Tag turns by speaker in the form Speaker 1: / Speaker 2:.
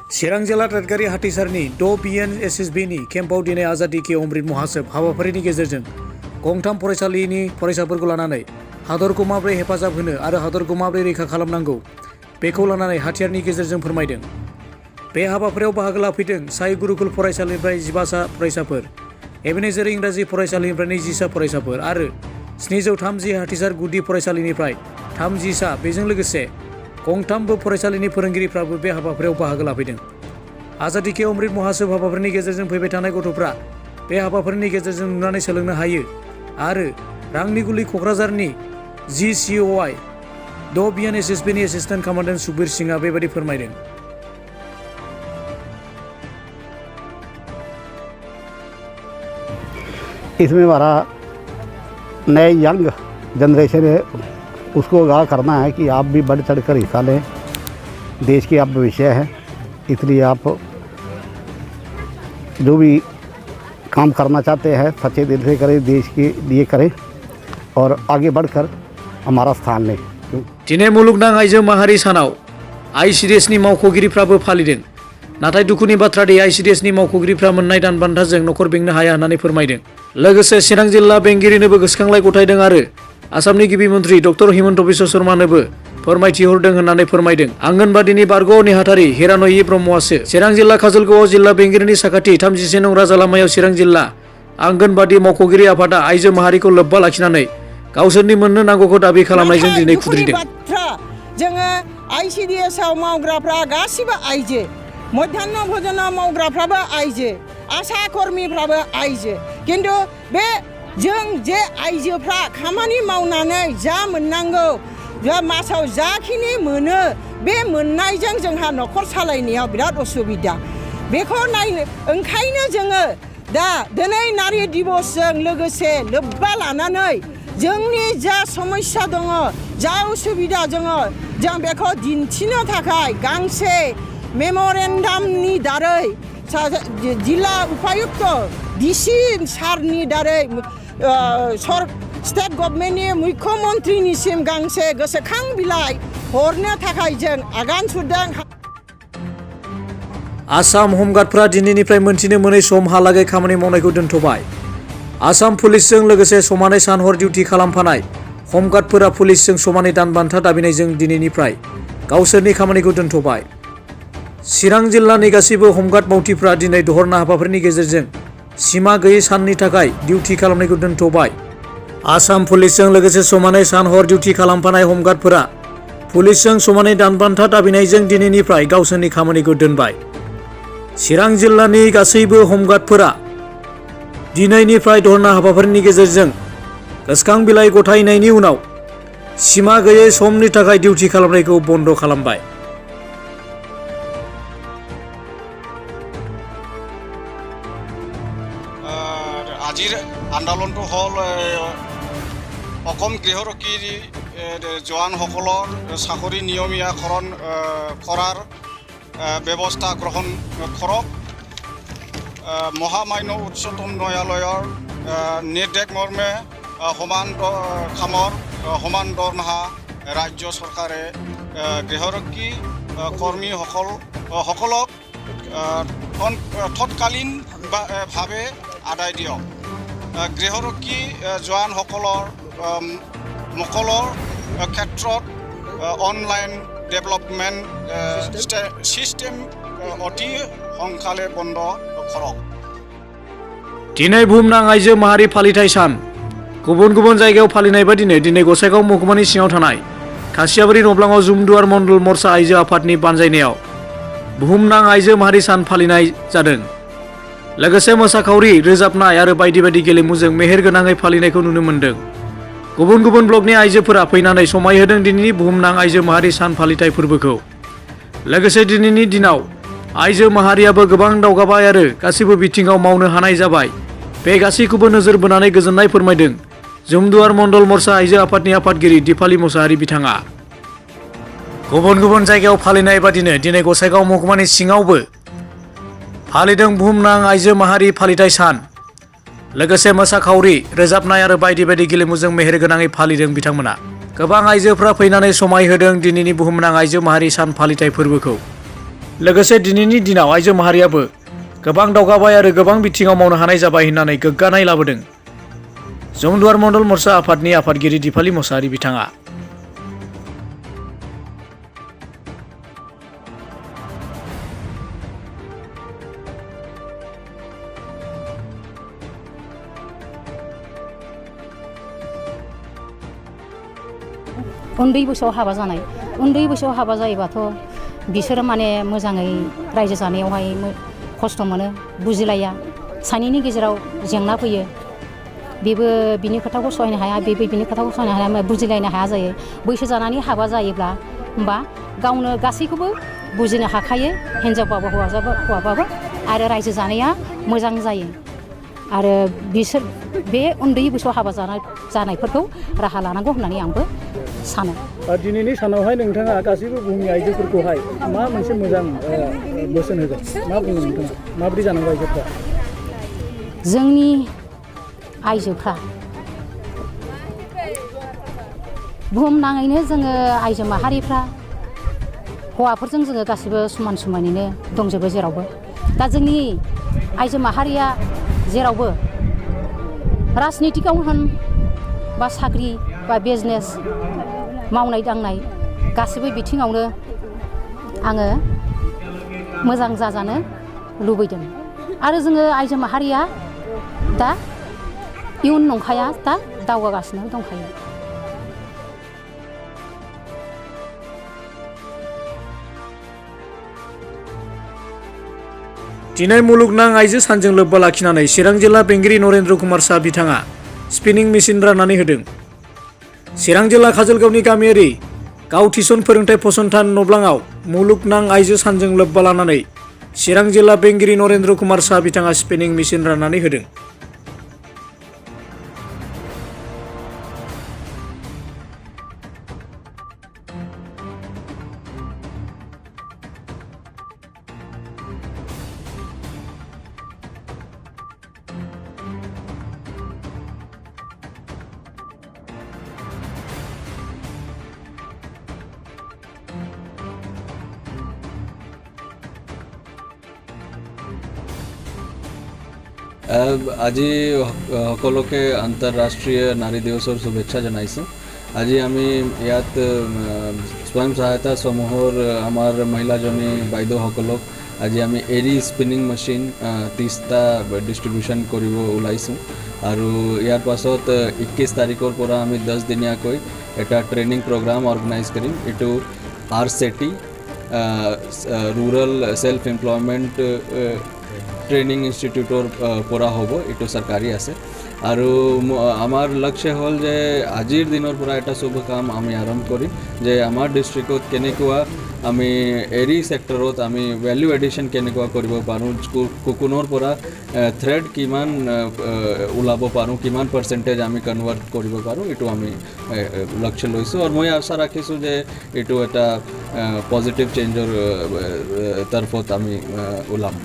Speaker 1: चिरां जिल्ला दादगारि हाथिसारनि 6 BNSSBनि केम्पआव दिनै आजादि के अमृत महासेब हाबाफारिनि गेजेरजों गंथाम फरायसालिनि फरायसाफोरखौ लानानै हादरखौ माबोरै हेफाजाब होनो आरो हादरखौ माबोरै रैखा खालामनांगौ बेखौ लानानै हाथियारनि गेजेरजों फोरमायदों। बे हाबाफारियाव बाहागो लाफैदों साई गुरुकुल फरायसालिनिफ्राय 12सा फरायसाफोर, एबेनेजार इंराजि फरायसालिनिफ्राय 20सा फरायसाफोर आरो 730 हाथिसार गुदि फरायसालिनिफ्राय 30सा, बेजों लोगोसे गंथामबो फरायसालिनि फोरोंगिरिफ्राबो बे हाबाफारियाव बाहागो लाफैदों। आजादि के अमृत महासेब हाबाफारिनि गेजेरजों फैबाय थानाय गथ'फ्रा बे हाबाफारिनि गेजेरजों नुनानै सोलोंनो हायो आरो रांनिगुलि क'क्राझारनि GCOI 6 BNSSBनि एसिस्टेन्ट कमान्डेन्ट सुखबीर सिंहआ बेबायदि फोरमायदों।
Speaker 2: इसमें हमारा नए यंग जनरेशन है, उसको आगाह करना है कि आप भी बढ़ चढ़ कर हिस्सा लें। देश की आप भविष्य है, इसलिए आप जो भी काम करना चाहते हैं सच्चे दिल से करें, देश के लिए करें और आगे बढ़कर हमारा स्थान लें।
Speaker 1: दिनै मुलुगनां आइजो माहारि सानाव ICDSनि मावख'गिरिफ्राबो फालिदों। नाथाय दुखुनि बाथ्रा दि ICDSनि मावख'गिरिफ्रा मोननाय दान बान्थाजों न'खर बेंनो हाया होननानै फोरमायदों। लोगोसे चिरां जिल्ला बेंगिरिनोबो गोसोखांलाय गथायदों आरो आसामनि गिबि मन्त्रि डक्टर हिमन्त बिश्व शर्मानोबो फोरमायथि हरदों होननानै फोरमायदों। आंगनबादिनि बारग' नेहाथारि हिरानयि ब्रह्मआसो चिरां जिल्ला काजलगावआव जिल्ला बेंगिरिनि साखाथि 31 नं राजा लामायाव चिरां जिल्ला आंगनबादि मावख'गिरि आफादा आइजो माहारिखौ लोब्बा लाखिनानै गावसोरनि मोननो नांगौखौ दाबि खालामनायजों दिनै खुद्रिदों।
Speaker 3: जोङो ICDSआव मावग्राफ्रा गासिबो आइजो, मध्याह्न भोजन मावग्राफ्राबो आइजो, आशा कर्मिफ्राबो आइजो। खिन्थु बे जों जे आइजोफ्रा खामानि मावनानै जा मोननांगौ, मासाव जाखिनि मोनो, बे मोननायजों जोंहा न'खर सालायनायाव बिराद असुबिदा। बेखौ नायनो ओंखायनो जोङो दा दिनै नारि दिबसजों लोगोसे लोब्बा लानानै जोंनि जा समस्या दङ, जा उसुबिदा दङ, जों बेखौ दिन्थिनो थाखाय गांसे मेम'रेन्डामनि दारै जिल्ला उपायुक्त DC सारनि दारै स्टेट गभर्नमेन्टनि मुख्यमन्त्रिनिसिम गांसे गोसोखां बिलाइ हरनो थाखाय जों आगान सुरदों।
Speaker 1: आसाम हमगार्डफ्रा दिनैनिफ्राय मोनथिनो मोनै समहालागै खामानि मावनायखौ दोनथ'बाय। आसाम पुलिसजों लोगोसे समानै सान हर डिउटि खालामफानाय हमगार्डफोरा पुलिसजों समानै दान बान्था दाबिनायजों दिनैनिफ्राय गावसोरनि खामानिखौ दोनथ'बाय। चिरां जिल्लानि गासैबो हमगार्ड मावथिफ्रा दिनै दहरना हाबाफारिनि गेजेरजों सिमा गैयै साननि थाखाय डिउटि खालामनायखौ दोनथ'बाय। आसाम पुलिसजों लोगोसे समानै सान हर डिउटि खालामफानाय हमगार्डफोरा पुलिसजों समानै दान बान्था दाबिनायजों दिनैनिफ्राय गावसोरनि खामानिखौ दोनबाय। चिरां जिल्लानि गासैबो हमगार्डफोरा दिनैनिफ्राय धरना हाबाफारिनि गेजेरजों गोसोखां बिलाइ गथायनायनि उनाव सिमा गैयै समनि थाखाय डिउटि खालामनायखौ बन्द खालामबाय।
Speaker 4: আজিৰ আন্দোলনটো হ'ল অসম গৃহৰক্ষী জোৱানসকলৰ চাকৰি নিয়মীয়াকৰণ কৰাৰ ব্যৱস্থা গ্ৰহণ কৰক। মহামান্য উচ্চতম ন্যায়ালয়ৰ নিৰ্দেশ মৰ্মে সমান কামৰ সমান দৰমহা ৰাজ্য চৰকাৰে গৃহৰক্ষী কৰ্মীসকলক তৎকালীনভাৱে আদায় দিয়ক। গৃহৰক্ষী জোৱানসকলৰ ক্ষেত্ৰত অনলাইন ডেভেলপমেণ্ট চিষ্টেম অতি সোনকালে বন্ধ কৰক।
Speaker 1: दिनै बुहुमनां आइजो माहारि फालिथाय सान। गुबुन गुबुन जायगायाव फालिनाय बादिनो दिनै गसाइगाव महकुमानि सिङाव थानाय खासियाबारि नब्लाङाव जुमदुवार मण्डल मर्चा आइजो आफादनि बानजायनायाव बुहुमनां आइजो माहारि सान फालिनाय जादों। लोगोसे मोसाखावरि, रोजाबनाय आरो बायदि बायदि गेलेमुजों मेहेरगोनाङै फालिनायखौ नुनो मोन्दों। गुबुन गुबुन ब्लकनि आइजोफोरा फैनानै समायहोदों दिनैनि बुहुमनां आइजो माहारि सान फालिथाय फोरबोखौ। लोगोसे दिनैनि दिनाव आइजो माहारियाबो गोबां दावगाबाय आरो गासैबो बिथिङाव मावनो हानाय जाबाय। बे गासैखौबो नोजोर बोनानै गोजोननाय फोरमायदों जुमदुवार मण्डल मर्चा आइजो आफादनि आफादगिरि दिपाली मुसाहारि बिथाङा। गुबुन गुबुन जायगायाव फालिनाय बादिनो दिनै गसाइगाव महकुमानि सिङावबो फालिदों बुहुमनां आइजो माहारि फालिथाय सान। लोगोसे मोसाखावरि, रोजाबनाय आरो बायदि बायदि गेलेमुजों मेहेरगोनाङै फालिदों बिथांमोना। गोबां आइजोफ्रा फैनानै समायहोदों दिनैनि बुहुमनां आइजो माहारि सान फालिथाय फोरबोखौ। लोगोसे दिनैनि दिनाव आइजो माहारियाबो गोबां दावगाबाय आरो गोबां बिथिङाव मावनो हानाय जाबाय होननानै गोग्गानाय लाबोदों जमुदुवार मण्डल मोर्चा आफादनि आफादगिरि दिपाली मोसाहारि बिथाङा।
Speaker 5: उन्दै बैसोआव हाबा जानाय उन्दै बैसोआव हाबा जायोबाथ' बिसोरो माने मोजाङै रायजो जानायावहाय खस्थ' मोनो बुजिलाया सानैनि गेजेराव जेंना फैयो बेबो बिनि खोथाखौ सहायनो हाया बेबो बिनि खोथाखौ सहायनो हाया बुजिलायनो हाया जायो बैसो जानानै हाबा जायोब्ला होमबा गावनो गासैखौबो बुजिनो हाखायो हिनजावबाबो हौवाबाबो आरो रायजो जानाया मोजां जायो आरो बिसोर बे उन्दै बैसोआव हाबा जानायफोरखौ राहा लानांगौ होननानै आंबो सानो।
Speaker 1: दिनैनि सानावहाय नोंथाङा गासैबो बुहुमनि आइजोफोरखौहाय मा मोनसे मोजां बोसोन होगोन मा बुङो नोंथाङा माबोरै जानांगौ आइजोफ्रा?
Speaker 5: जोंनि आइजोफ्रा बुहुमनाङैनो जोङो आइजो माहारिफ्रा हौवाफोरजों जोङो गासिबो समान समानैनो दंजोबो जेरावबो दा जोंनि आइजो माहारिया जेरावबो राजनितिकआव होन बा साख्रि बा बिजनेस मावनाय दांनाय गासिबो बिथिङावनो आङो मोजां जाजानो लुबैदों आरो जोङो आइजो माहारिया दा इयुन नंखाया दा दावगागासिनो दंखायो।
Speaker 1: दिनै मुलुगनां आइजो सानजों लोब्बा लाखिनानै चिरां जिल्ला बेंगिरि नरेन्द्र कुमार शाह बिथाङा स्पिनिं मेसिन राननानै होदों। चिरां जिल्ला काजलगावनि गामियारि गाव थिसन फोरोंथाय फसंथान नब्लाङाव मुलुगनां आइजो सानजों लोब्बा लानानै चिरां जिल्ला बेंगिरि नरेन्द्र कुमार शाह बिथाङा स्पिनिं मेसिन राननानै होदों।
Speaker 6: আজি সকলোকে আন্তঃৰাষ্ট্ৰীয় নাৰী দিৱসৰ শুভেচ্ছা জনাইছোঁ। আজি আমি ইয়াত স্বয়ং সহায়তা সমূহৰ আমাৰ মহিলাজনী বাইদেউসকলক আজি আমি এৰি স্পিনিং মেচিন 30টা ডিষ্ট্ৰিবিউশ্যন কৰিব ওলাইছোঁ আৰু ইয়াৰ পাছত 21 তাৰিখৰ পৰা আমি 10 দিনীয়াকৈ এটা ট্ৰেইনিং প্ৰগ্ৰাম অৰ্গেনাইজ কৰিম। এইটো RCETI rural self employment training ইনষ্টিটিউটৰ পৰা হ'ব এইটো চৰকাৰী আছে আৰু আমাৰ লক্ষ্য হ'ল যে আজিৰ দিনৰ পৰা এটা শুভ কাম আমি আৰম্ভ কৰিম যে আমাৰ ডিষ্ট্ৰিক্টত কেনেকুৱা আমি এৰি ছেক্টৰত আমি ভেল্যু এডিশ্যন কেনেকুৱা কৰিব পাৰোঁ কোকোনৰ পৰা থ্ৰেড কিমান ওলাব পাৰোঁ কিমান পাৰ্চেণ্টেজ আমি কনভাৰ্ট কৰিব পাৰোঁ এইটো আমি লক্ষ্য লৈছোঁ আৰু মই আশা ৰাখিছোঁ যে এইটো এটা পজিটিভ চেঞ্জৰ তৰফত আমি ওলাম।